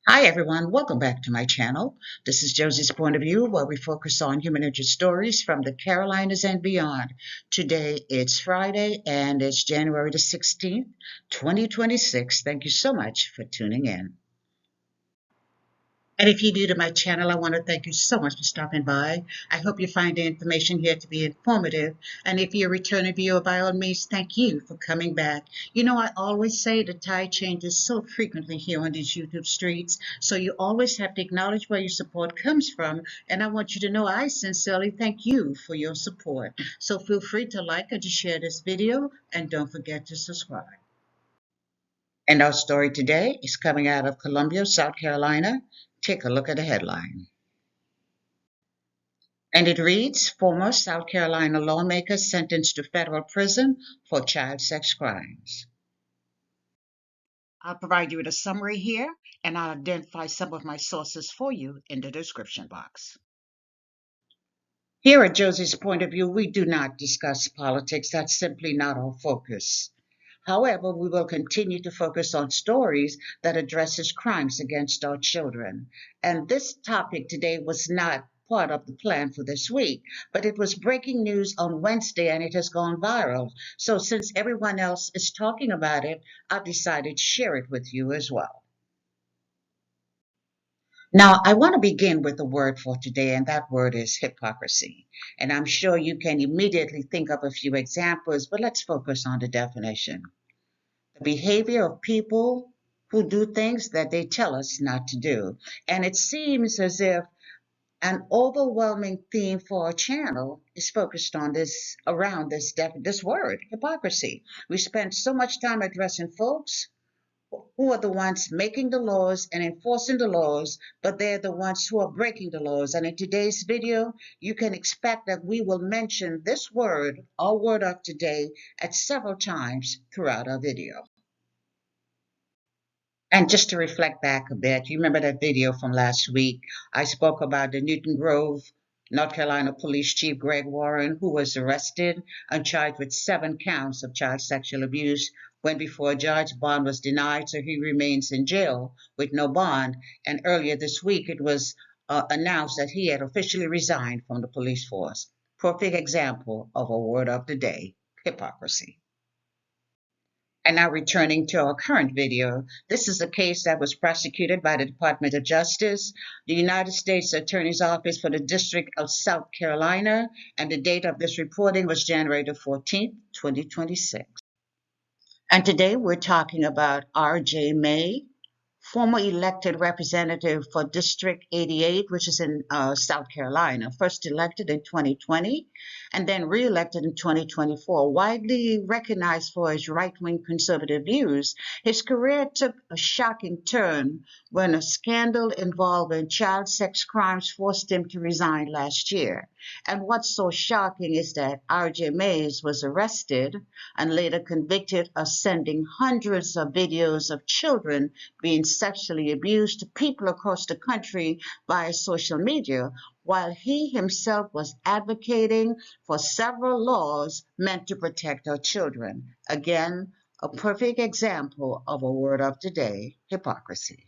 Hi everyone, welcome back to my channel. This is Josie's Point of View, where we focus on human interest stories from the Carolinas and beyond. Today it's Friday and it's January the 16th, 2026. Thank you so much for tuning in. And if you're new to my channel, I want to thank you so much for stopping by. I hope you find the information here to be informative. And if you're a returning viewer, by all means, thank you for coming back. You know, I always say the tide changes so frequently here on these YouTube streets. So you always have to acknowledge where your support comes from. And I want you to know I sincerely thank you for your support. So feel free to like and to share this video. And don't forget to subscribe. And our story today is coming out of Columbia, South Carolina. Take a look at the headline. And it reads, former South Carolina lawmaker sentenced to federal prison for child sex crimes. I'll provide you with a summary here, and I'll identify some of my sources for you in the description box. Here at Josie's Point of View, we do not discuss politics. That's simply not our focus. However, we will continue to focus on stories that addresses crimes against our children. And this topic today was not part of the plan for this week, but it was breaking news on Wednesday and it has gone viral. So since everyone else is talking about it, I've decided to share it with you as well. Now, I want to begin with the word for today, and that word is hypocrisy. And I'm sure you can immediately think of a few examples, but let's focus on the definition. The behavior of people who do things that they tell us not to do. And it seems as if an overwhelming theme for our channel is focused on this, around this word, hypocrisy. We spend so much time addressing folks who are the ones making the laws and enforcing the laws, but they're the ones who are breaking the laws. And in today's video, you can expect that we will mention this word, our word of today, at several times throughout our video. And just to reflect back a bit, you remember that video from last week? I spoke about the Newton Grove, North Carolina Police Chief Greg Warren, who was arrested and charged with 7 counts of child sexual abuse when before a judge bond was denied, so he remains in jail with no bond. And earlier this week, it was announced that he had officially resigned from the police force. Perfect example of a word of the day, hypocrisy. And now returning to our current video, this is a case that was prosecuted by the Department of Justice, the United States Attorney's Office for the District of South Carolina, and the date of this reporting was January the 14th, 2026. And today we're talking about R.J. May, former elected representative for District 88, which is in South Carolina, first elected in 2020 and then re-elected in 2024. Widely recognized for his right-wing conservative views, his career took a shocking turn when a scandal involving child sex crimes forced him to resign last year. And what's so shocking is that R.J. Mays was arrested and later convicted of sending hundreds of videos of children being sexually abused to people across the country via social media, while he himself was advocating for several laws meant to protect our children. Again, a perfect example of a word of today, hypocrisy.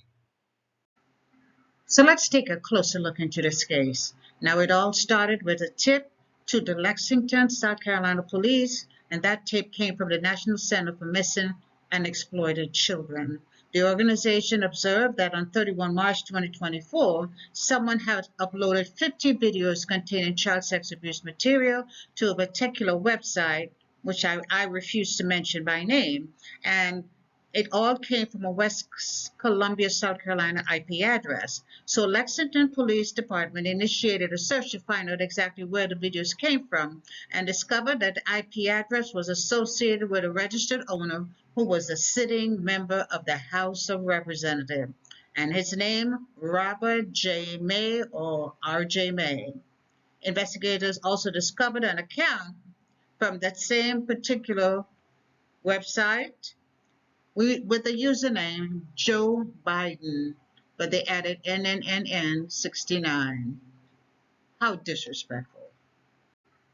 So let's take a closer look into this case. Now, it all started with a tip to the Lexington, South Carolina police, and that tip came from the National Center for Missing and Exploited Children. The organization observed that on 31 March 2024, someone had uploaded 50 videos containing child sex abuse material to a particular website, which I refuse to mention by name, and it all came from a West Columbia, South Carolina IP address. So Lexington Police Department initiated a search to find out exactly where the videos came from and discovered that the IP address was associated with a registered owner who was a sitting member of the House of Representatives. And his name, Robert J. May or R.J. May. Investigators also discovered an account from that same particular website with the username Joe Biden, but they added NNNN69. How disrespectful.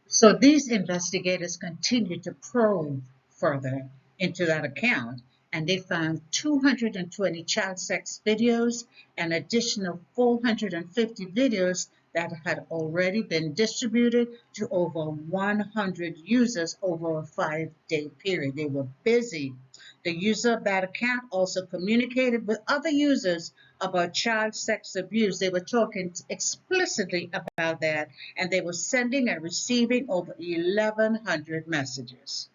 So these investigators continue to probe further into that account, and they found 220 child sex videos and additional 450 videos that had already been distributed to over 100 users over a 5-day period. They were busy. The user of that account also communicated with other users about child sex abuse. They were talking explicitly about that, and they were sending and receiving over 1,100 messages.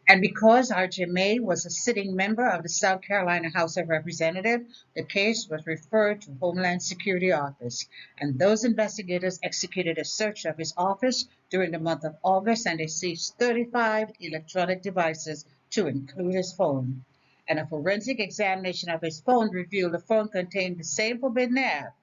And because R.J. May was a sitting member of the South Carolina House of Representatives, the case was referred to Homeland Security Office. And those investigators executed a search of his office during the month of August, and they seized 35 electronic devices to include his phone. And a forensic examination of his phone revealed the phone contained the same forbidden app.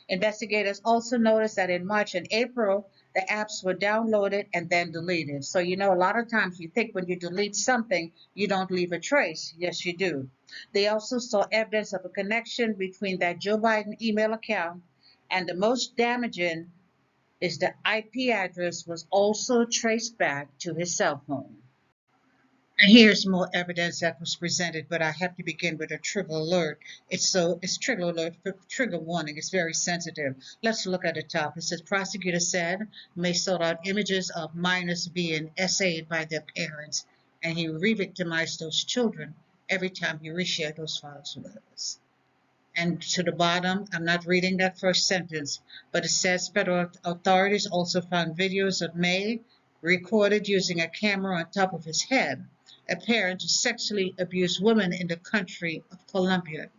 Investigators also noticed that in March and April, the apps were downloaded and then deleted. So, a lot of times you think when you delete something, you don't leave a trace. Yes, you do. They also saw evidence of a connection between that Joe Biden email account, and the most damaging is the IP address was also traced back to his cell phone. And here's more evidence that was presented, but I have to begin with a trigger alert. It's trigger alert, trigger warning. It's very sensitive. Let's look at the top. It says prosecutor said May sought out images of minors being essayed by their parents, and he re-victimized those children every time he reshared those files with us. And to the bottom, I'm not reading that first sentence, but it says federal authorities also found videos of May recorded using a camera on top of his head, appearing to sexually abuse women in the country of Colombia.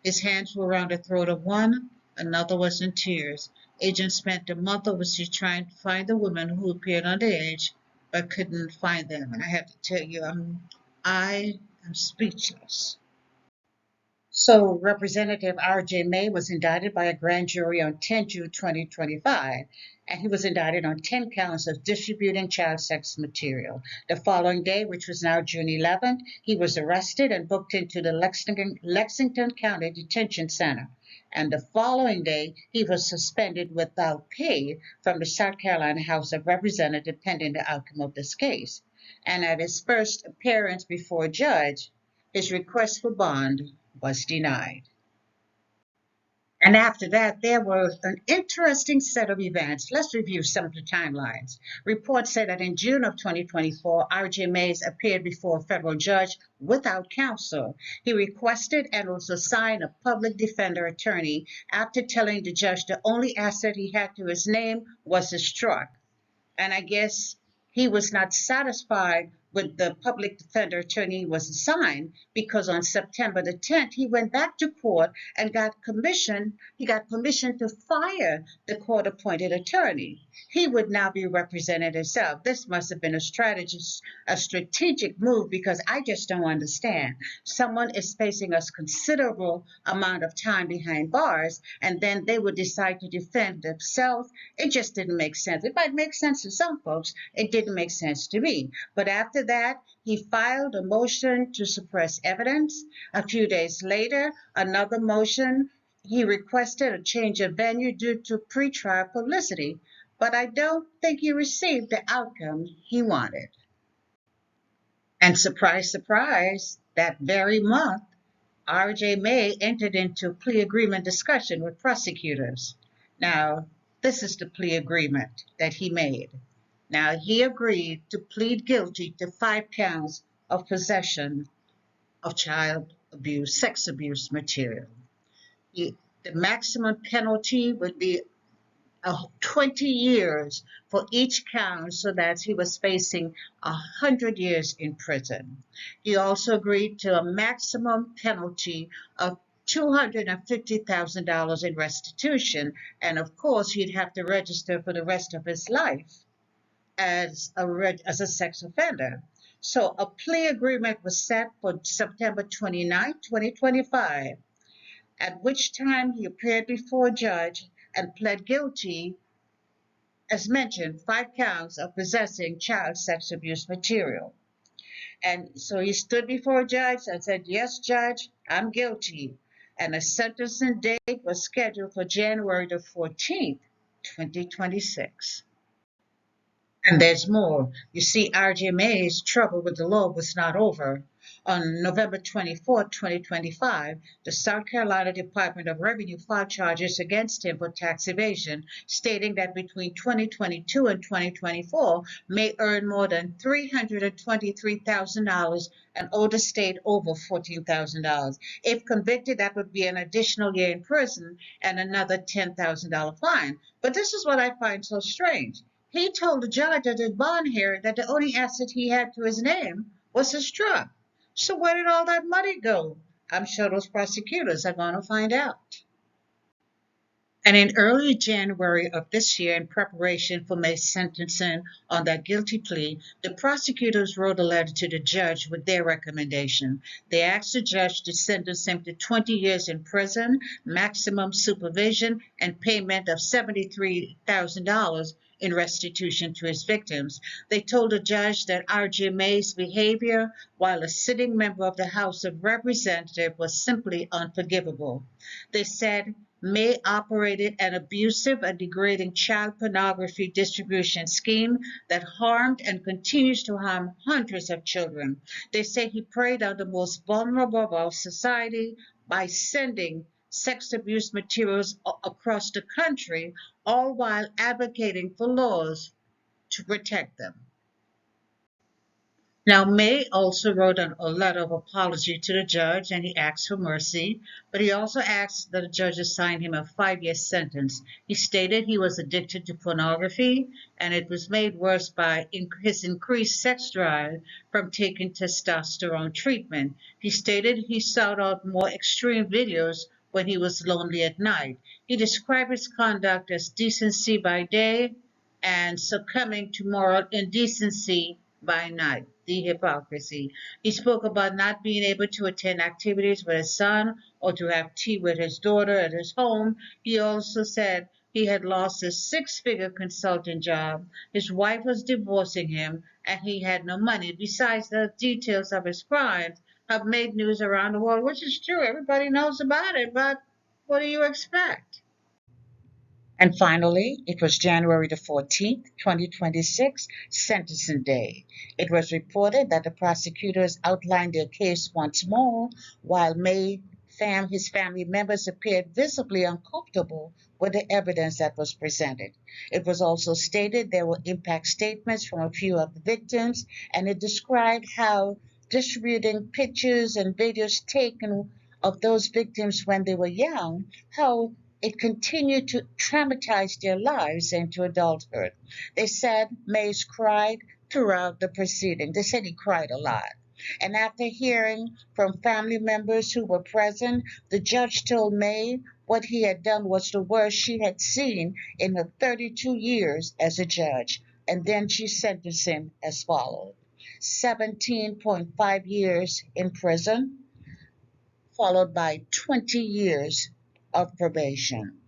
His hands were around the throat of one, another was in tears. Agents spent a month overseas trying to find the women who appeared underage, but couldn't find them. And I have to tell you, I am speechless. So Representative R.J. May was indicted by a grand jury on 10 June 2025, and he was indicted on 10 counts of distributing child sex material. The following day, which was now June 11th, he was arrested and booked into the Lexington County Detention Center. And the following day, he was suspended without pay from the South Carolina House of Representatives pending the outcome of this case. And at his first appearance before a judge, his request for bond was denied. And after that, there was an interesting set of events. Let's review some of the timelines. Reports say that in June of 2024, R.J. Mays appeared before a federal judge without counsel. He requested and was assigned a public defender attorney after telling the judge the only asset he had to his name was his truck. And I guess he was not satisfied with the public defender attorney he was assigned, because on September the 10th he went back to court and got permission to fire the court appointed attorney. He would now be representing himself. This must have been a strategic move, because I just don't understand. Someone is facing a considerable amount of time behind bars, and then they would decide to defend themselves. It just didn't make sense. It might make sense to some folks. It didn't make sense to me. But after that, he filed a motion to suppress evidence. A few days later, another motion. He requested a change of venue due to pretrial publicity, but I don't think he received the outcome he wanted. And surprise, surprise, that very month, R.J. May entered into a plea agreement discussion with prosecutors. Now, this is the plea agreement that he made. Now, he agreed to plead guilty to 5 counts of possession of child abuse, sex abuse material. The maximum penalty would be 20 years for each count, so that he was facing 100 years in prison. He also agreed to a maximum penalty of $250,000 in restitution, and of course he'd have to register for the rest of his life as a sex offender. So a plea agreement was set for September 29, 2025, at which time he appeared before a judge and pled guilty, as mentioned, 5 counts of possessing child sex abuse material. And so he stood before a judge and said, "Yes, Judge, I'm guilty." And a sentencing date was scheduled for January the 14th, 2026. And there's more. You see, RGMA's trouble with the law was not over. On November 24, 2025, the South Carolina Department of Revenue filed charges against him for tax evasion, stating that between 2022 and 2024, May earned more than $323,000 and owed the state over $14,000. If convicted, that would be an additional year in prison and another $10,000 fine. But this is what I find so strange. He told the judge at his bond hearing that the only asset he had to his name was his truck. So where did all that money go? I'm sure those prosecutors are going to find out. And in early January of this year, in preparation for May's sentencing on that guilty plea, the prosecutors wrote a letter to the judge with their recommendation. They asked the judge to sentence him to 20 years in prison, maximum supervision, and payment of $73,000 in restitution to his victims. They told the judge that R.J. May's behavior while a sitting member of the House of Representatives was simply unforgivable. They said May operated an abusive and degrading child pornography distribution scheme that harmed and continues to harm hundreds of children. They say he preyed on the most vulnerable of our society by sending sex abuse materials across the country, all while advocating for laws to protect them. Now, May also wrote a letter of apology to the judge and he asked for mercy, but he also asked that the judge assign him a 5-year sentence. He stated he was addicted to pornography and it was made worse by his increased sex drive from taking testosterone treatment. He stated he sought out more extreme videos when he was lonely at night. He described his conduct as decency by day and succumbing to moral indecency by night, the hypocrisy. He spoke about not being able to attend activities with his son or to have tea with his daughter at his home. He also said he had lost his 6-figure consulting job, his wife was divorcing him, and he had no money. Besides, the details of his crimes have made news around the world, which is true. Everybody knows about it, but what do you expect? And finally, it was January the 14th, 2026, sentencing day. It was reported that the prosecutors outlined their case once more, while his family members appeared visibly uncomfortable with the evidence that was presented. It was also stated there were impact statements from a few of the victims, and it described how distributing pictures and videos taken of those victims when they were young, how it continued to traumatize their lives into adulthood. They said Mays cried throughout the proceeding. They said he cried a lot. And after hearing from family members who were present, the judge told May what he had done was the worst she had seen in her 32 years as a judge. And then she sentenced him as follows: 17.5 years in prison, followed by 20 years of probation.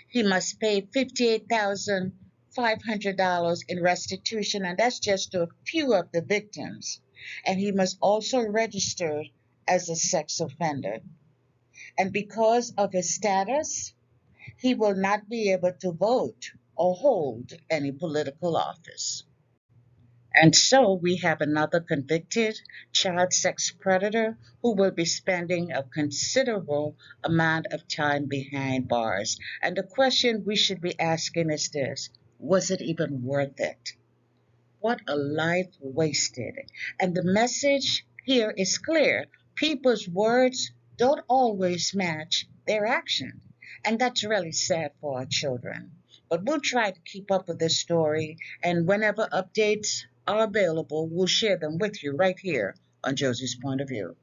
He must pay $58,500 in restitution, and that's just to a few of the victims. And he must also register as a sex offender. And because of his status, he will not be able to vote or hold any political office. And so we have another convicted child sex predator who will be spending a considerable amount of time behind bars. And the question we should be asking is this: was it even worth it? What a life wasted. And the message here is clear: people's words don't always match their action. And that's really sad for our children. But we'll try to keep up with this story, and whenever updates are available, we'll share them with you right here on Josie's Point of View.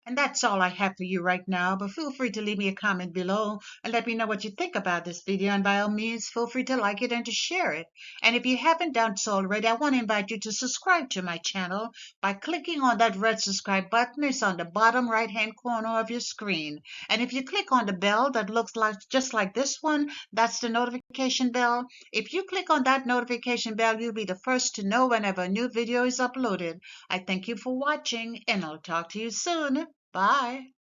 And that's all I have for you right now, but feel free to leave me a comment below and let me know what you think about this video, and by all means, feel free to like it and to share it. And if you haven't done so already, I want to invite you to subscribe to my channel by clicking on that red subscribe button. It's on the bottom right-hand corner of your screen. And if you click on the bell that looks like just like this one, that's the notification bell. If you click on that notification bell, you'll be the first to know whenever a new video is uploaded. I thank you for watching, and I'll talk to you soon. Bye.